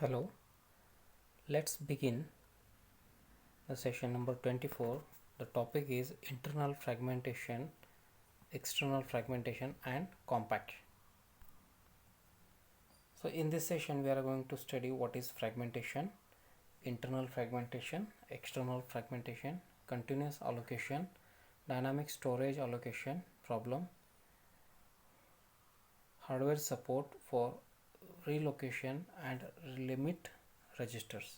Hello, let's begin the session number 24. The topic is internal fragmentation, external fragmentation, and compaction. So, in this session, we are going to study what is fragmentation, internal fragmentation, external fragmentation, continuous allocation, dynamic storage allocation problem, hardware support for relocation, and limit registers.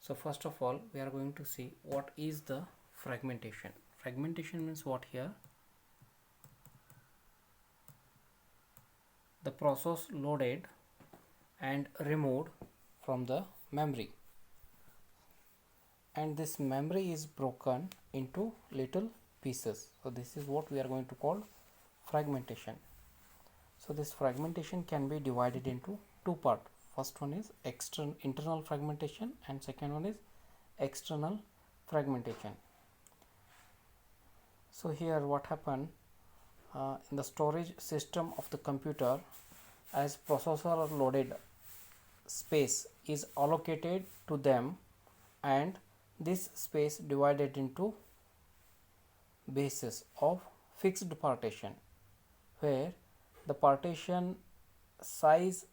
So first of all, we are going to see what is the fragmentation. Fragmentation means what here? The process loaded and removed from the memory, and this memory is broken into little pieces. So this is what we are going to call fragmentation. So this fragmentation can be divided into two parts. First one is internal fragmentation and second one is external fragmentation. So here what happened in the storage system of the computer, as processor loaded, space is allocated to them and this space divided into bases of fixed partition, where the partition size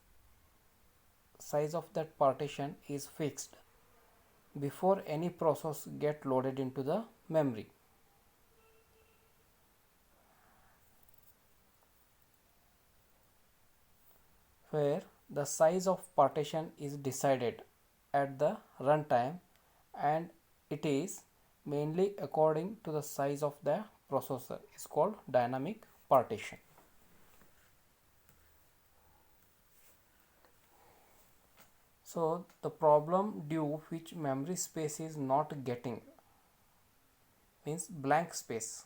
of that partition is fixed before any process get loaded into the memory. Where the size of partition is decided at the runtime and it is mainly according to the size of the processor, is called dynamic partition. So the problem due which memory space is not getting means blank space.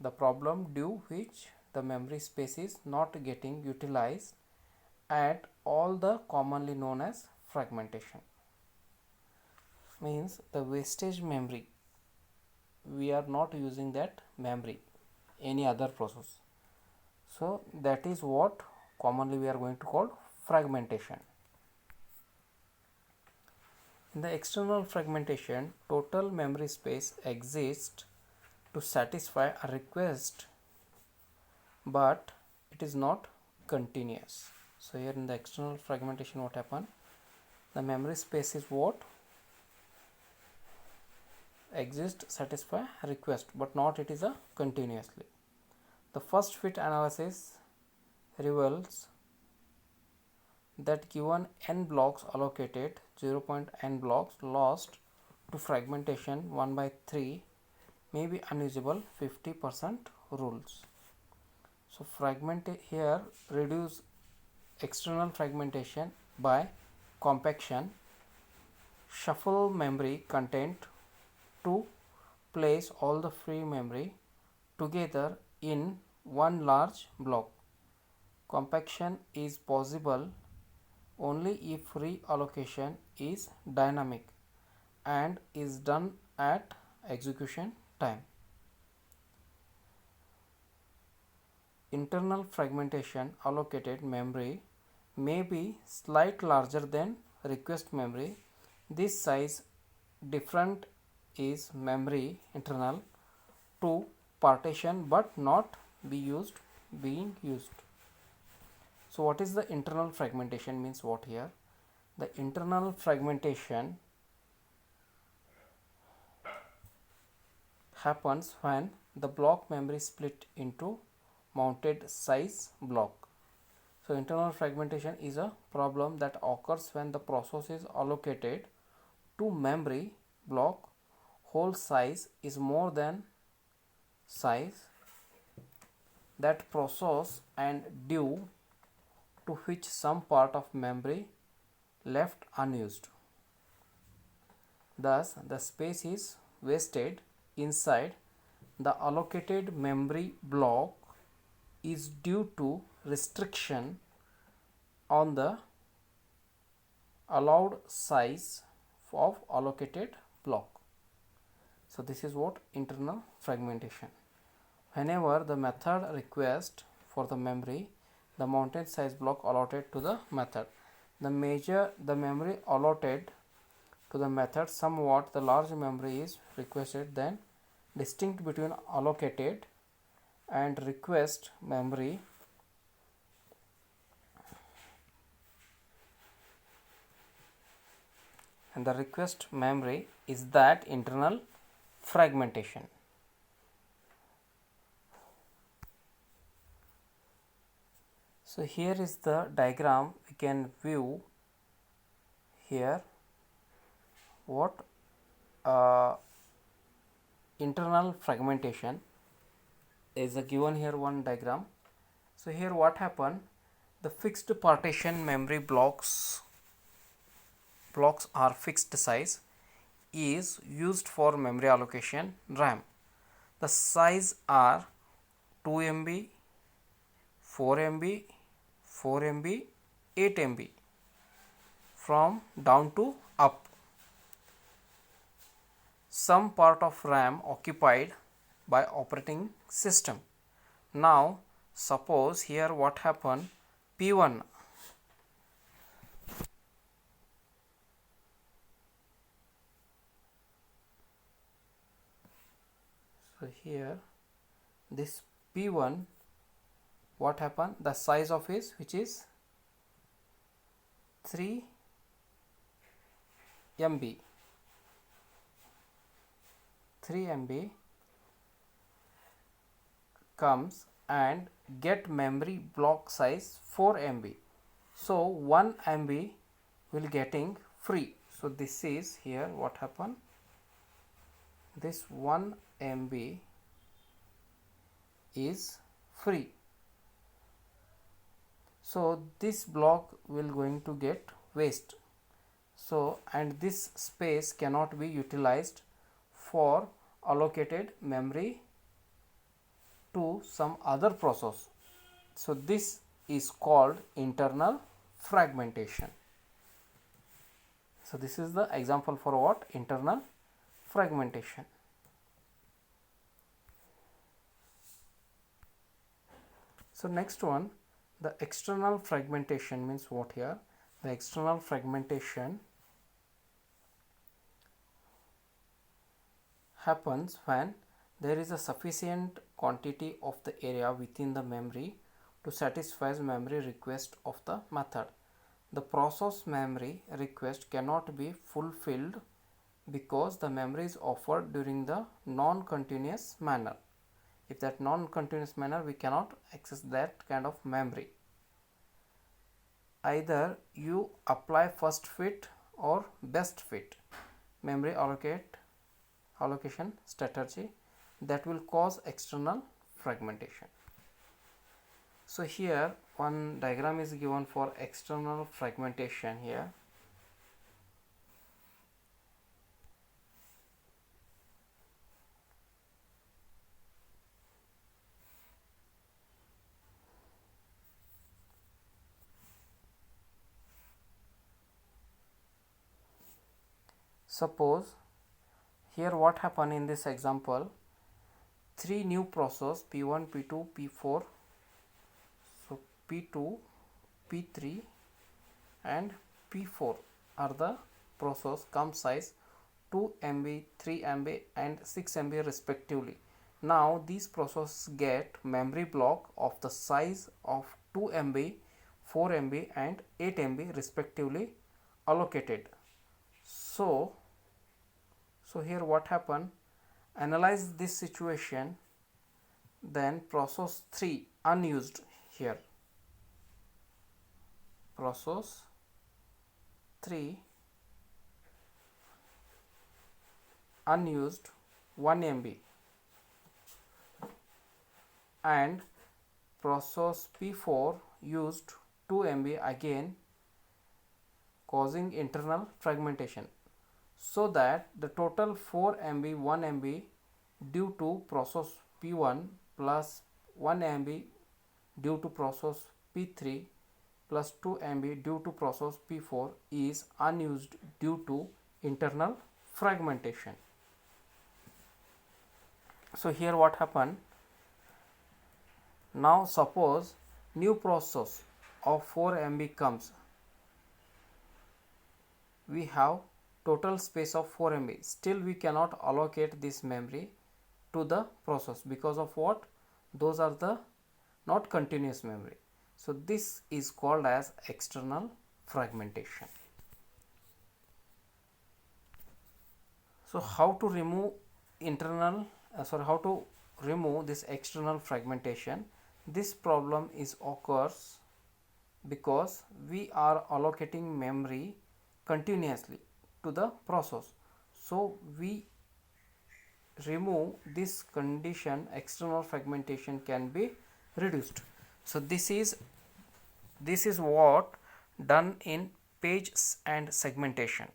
The problem due which the memory space is not getting utilized at all the commonly known as fragmentation. Means the wastage memory, we are not using that memory, any other process. So that is what commonly we are going to call fragmentation. In the external fragmentation, total memory space exists to satisfy a request, but it is not continuous. So here in the external fragmentation, what happened? The memory space is what? Exists, satisfy request, but not it is a continuously. The first fit analysis reveals that given n blocks allocated, 0.n blocks lost to fragmentation 1 by 3 may be unusable 50% rules. So fragment here reduce external fragmentation by compaction, shuffle memory content to place all the free memory together in one large block. Compaction is possible only if reallocation is dynamic and is done at execution time. Internal fragmentation allocated memory may be slightly larger than request memory. This size different is memory internal to partition but not being used. So what is the internal fragmentation means what here? The internal fragmentation happens when the block memory split into mounted size block. So internal fragmentation is a problem that occurs when the process is allocated to memory block whole size is more than size that process and due to which some part of memory left unused. Thus, the space is wasted inside the allocated memory block is due to restriction on the allowed size of allocated block. So this is what internal fragmentation. Whenever the method requests for the memory, the mounted size block allotted to the method. the memory allotted to the method somewhat the large memory is requested, then distinct between allocated and request memory and the request memory is that internal fragmentation. So here is the diagram. We can view here what internal fragmentation is given here one diagram. So here what happened, the fixed partition memory blocks are fixed size is used for memory allocation RAM. The size are 2 MB, 4 MB, 4 MB, 8 MB from down to up. Some part of RAM occupied by operating system. Now suppose here what happened, P1 so here this P1 what happened, the size of is which is 3 MB, 3 MB comes and get memory block size 4 MB. So 1 MB will getting free. So this is here what happened, this 1 MB is free. So this block will going to get waste. So and this space cannot be utilized for allocated memory to some other process. So this is called internal fragmentation. So this is the example for what, internal fragmentation. So next one, the external fragmentation means what here, the external fragmentation happens when there is a sufficient quantity of the area within the memory to satisfy the memory request of the method. The process memory request cannot be fulfilled because the memory is offered during the non-continuous manner. If that non-continuous manner, we cannot access that kind of memory. Either you apply first fit or best fit memory allocation strategy that will cause external fragmentation. So here one diagram is given for external fragmentation here. Suppose here what happened in this example, 3 new process P1, P2, P4. So P2, P3 and P4 are the process come size 2 MB, 3 MB and 6 MB respectively. Now these processes get memory block of the size of 2 MB, 4 MB and 8 MB respectively allocated. So here what happened, analyze this situation, then process 3 unused here, process 3 unused 1 MB and process P4 used 2 MB again, causing internal fragmentation. So that the total 4 MB 1 MB due to process P1 plus 1 MB due to process P3 plus 2 MB due to process P4 is unused due to internal fragmentation. So here what happened, now suppose new process of 4 MB comes we have total space of 4 MB. Still we cannot allocate this memory to the process because of what? Those are the not continuous memory. So this is called as external fragmentation. So how to remove how to remove this external fragmentation? This problem is occurs because we are allocating memory continuously to the process. So we remove this condition, external fragmentation can be reduced. So this is what done in page and segmentation,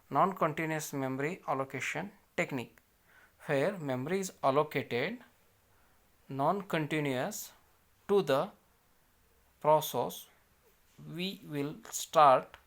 non-continuous memory allocation technique, where memory is allocated non-continuous to the process. We will start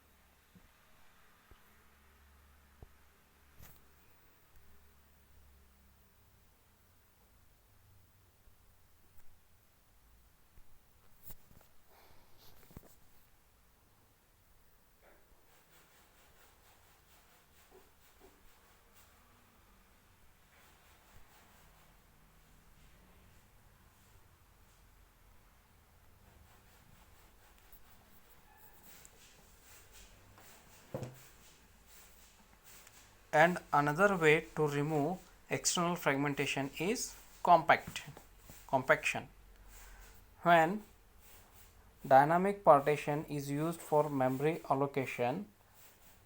and another way to remove external fragmentation is compaction. When dynamic partition is used for memory allocation,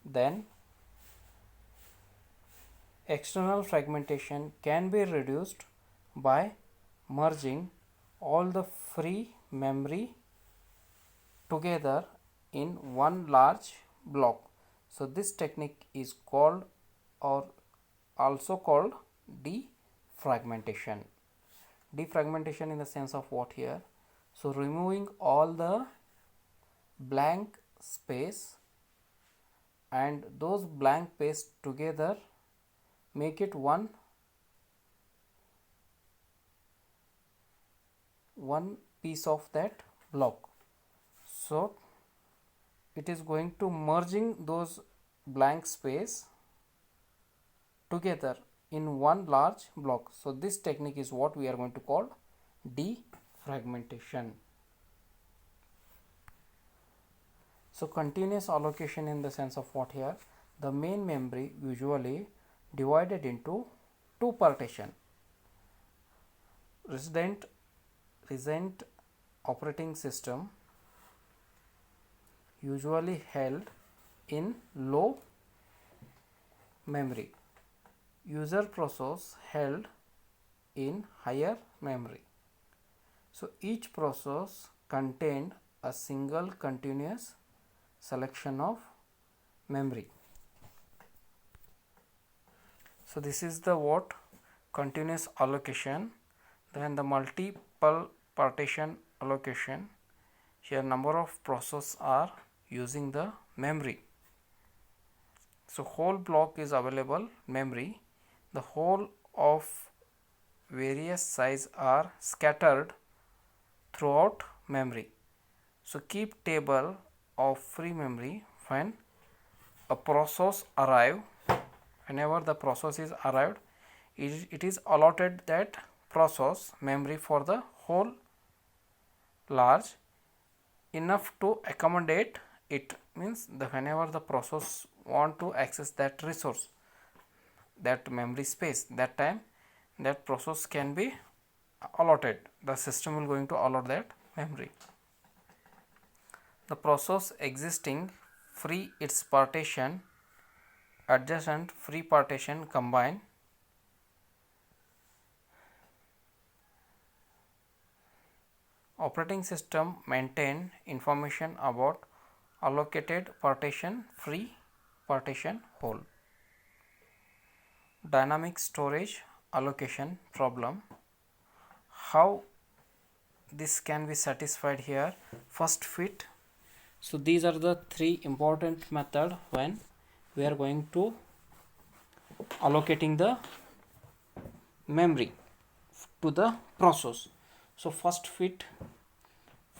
then external fragmentation can be reduced by merging all the free memory together in one large block. So this technique is called or also called defragmentation. Defragmentation in the sense of what here? So removing all the blank space and those blank space together make it one piece of that block. So it is going to merging those blank space together in one large block. So this technique is what we are going to call defragmentation. So continuous allocation in the sense of what here? The main memory usually divided into two partition. Resident operating system usually held in low memory, user process held in higher memory. So each process contained a single continuous selection of memory. So this is the what? Continuous allocation. Then the multiple partition allocation. Here number of processes are using the memory. So whole block is available memory. The whole of various size are scattered throughout memory. So keep table of free memory when a process arrive. Whenever the process is arrived, it is allotted that process memory for the whole large enough to accommodate it. Means the whenever the process want to access that resource, that memory space, that time that process can be allotted. The system will going to allot that memory. The process existing free its partition adjacent free partition combine. Operating system maintain information about allocated partition free partition whole. Dynamic storage allocation problem. How this can be satisfied here? First fit. So these are the three important method when we are going to allocating the memory to the process. So first fit,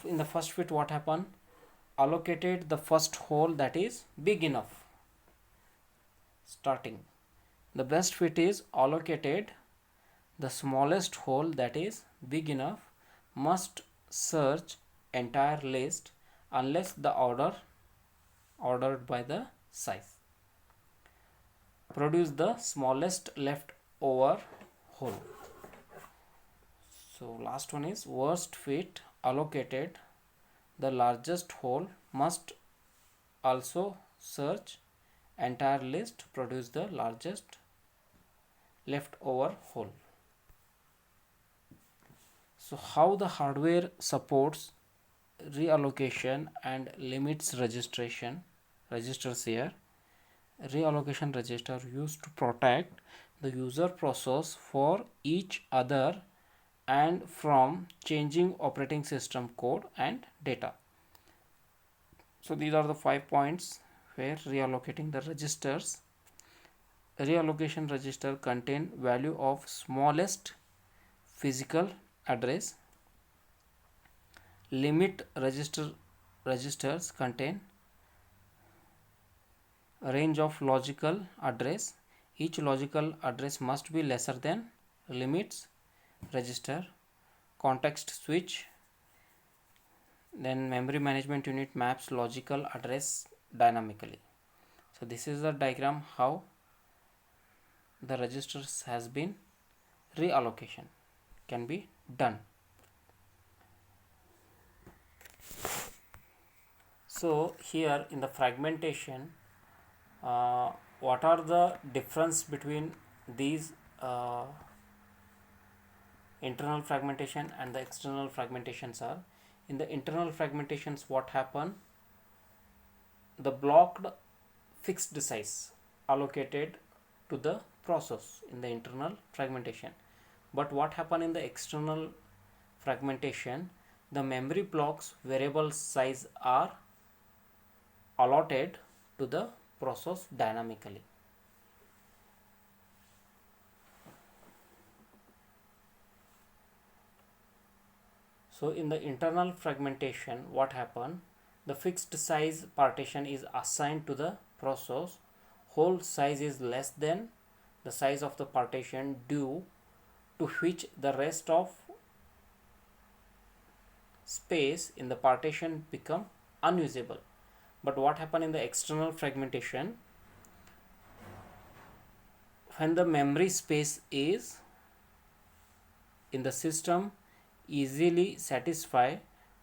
in the first fit what happened? Allocated the first hole that is big enough. starting. The best fit is allocated the smallest hole that is big enough must search entire list unless the ordered by the size. Produce the smallest leftover hole. So last one is worst fit allocated the largest hole must also search entire list produce the largest leftover hole. So how the hardware supports reallocation and limits registers here. Reallocation register used to protect the user process for each other and from changing operating system code and data. So these are the 5 points where reallocating the registers. Reallocation register contain value of smallest physical address. Limit registers contain a range of logical address. Each logical address must be lesser than limits register. Context switch. Then memory management unit maps logical address dynamically. So this is the diagram how the registers has been reallocation can be done. So here in the fragmentation, what are the difference between these internal fragmentation and the external fragmentations are? In the internal fragmentations, what happen? The blocked fixed size allocated to the process in the internal fragmentation. But what happen in the external fragmentation? The memory blocks variable size are allotted to the process dynamically. So in the internal fragmentation, what happened? The fixed size partition is assigned to the process. Whole size is less than the size of the partition, due to which the rest of space in the partition become unusable. But what happened in the external fragmentation? When the memory space is in the system easily satisfy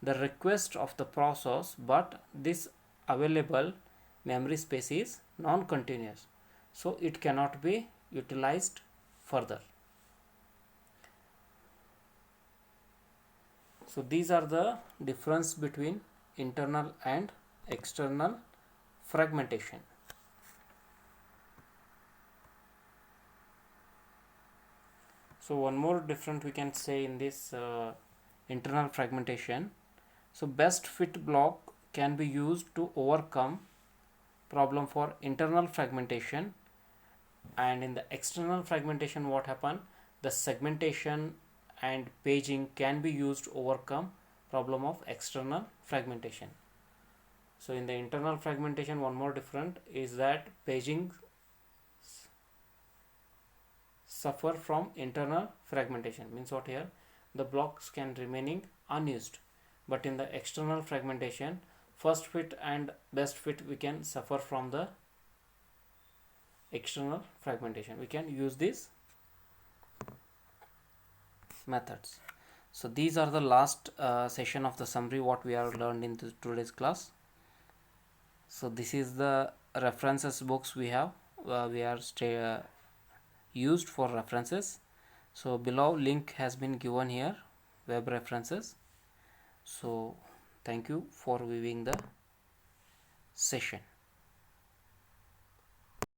the request of the process, but this available memory space is non-continuous, so it cannot be utilized further. So these are the difference between internal and external fragmentation. So one more difference we can say in this internal fragmentation. So best fit block can be used to overcome problem for internal fragmentation, and in the external fragmentation, what happen? The segmentation and paging can be used to overcome problem of external fragmentation. So in the internal fragmentation, one more different is that paging suffer from internal fragmentation. Means what here? The blocks can remaining unused, but in the external fragmentation, first fit and best fit we can suffer from the external fragmentation. We can use these methods. So these are the last session of the summary what we have learned in today's class. So this is the references books we have used for references. So below link has been given here, web references. So thank you for viewing the session.